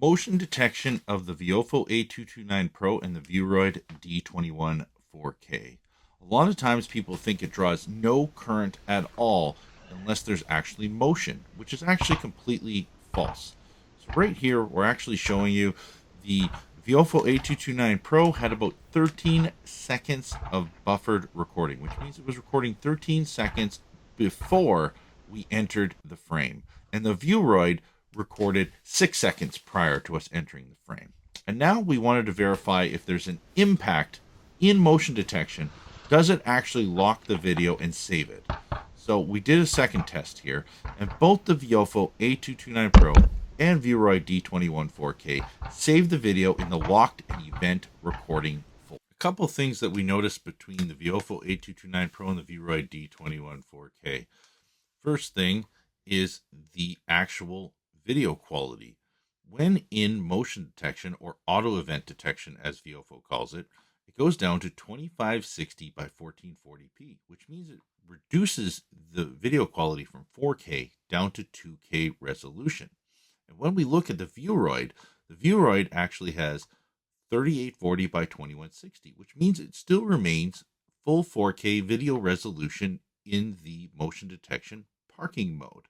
Motion detection of the Viofo A229 Pro and the Vueroid D21 4K. A lot of times people think it draws no current at all unless there's actually motion, which is actually completely false. So right here, we're actually showing you the Viofo A229 Pro had about 13 seconds of buffered recording, which means it was recording 13 seconds before we entered the frame. And the Vueroid recorded 6 seconds prior to us entering the frame. And now we wanted to verify if there's an impact in motion detection. Does it actually lock the video and save it? So we did a second test here, and both the Viofo A229 Pro and Vueroid D21 4K saved the video in the locked and event recording folder. A couple things that we noticed between the Viofo A229 Pro and the Vueroid D21 4K. First thing is the actual video quality. When in motion detection, or auto event detection as Viofo calls it, it goes down to 2560 by 1440p, which means it reduces the video quality from 4K down to 2K resolution. And when we look at the Vueroid actually has 3840 by 2160, which means it still remains full 4K video resolution in the motion detection parking mode.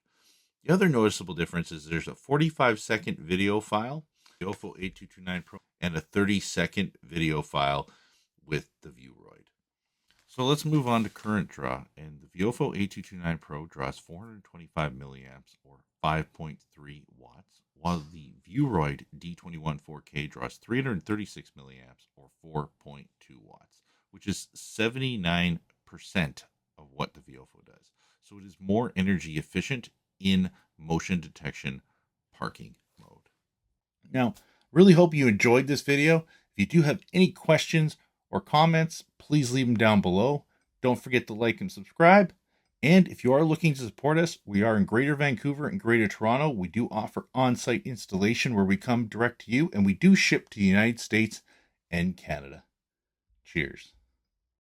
The other noticeable difference is there's a 45-second video file, Viofo A229 Pro, and a 30-second video file with the Vueroid. So let's move on to current draw. And the Viofo A229 Pro draws 425 milliamps or 5.3 watts, while the Vueroid D21 4K draws 336 milliamps or 4.2 watts, which is 79% of what the Viofo does. So it is more energy efficient in motion detection parking mode. Now, really hope you enjoyed this video. If you do have any questions or comments, please leave them down below. Don't forget to like and subscribe. And if you are looking to support us, we are in Greater Vancouver and Greater Toronto. We do offer on-site installation where we come direct to you, and we do ship to the United States and Canada. Cheers.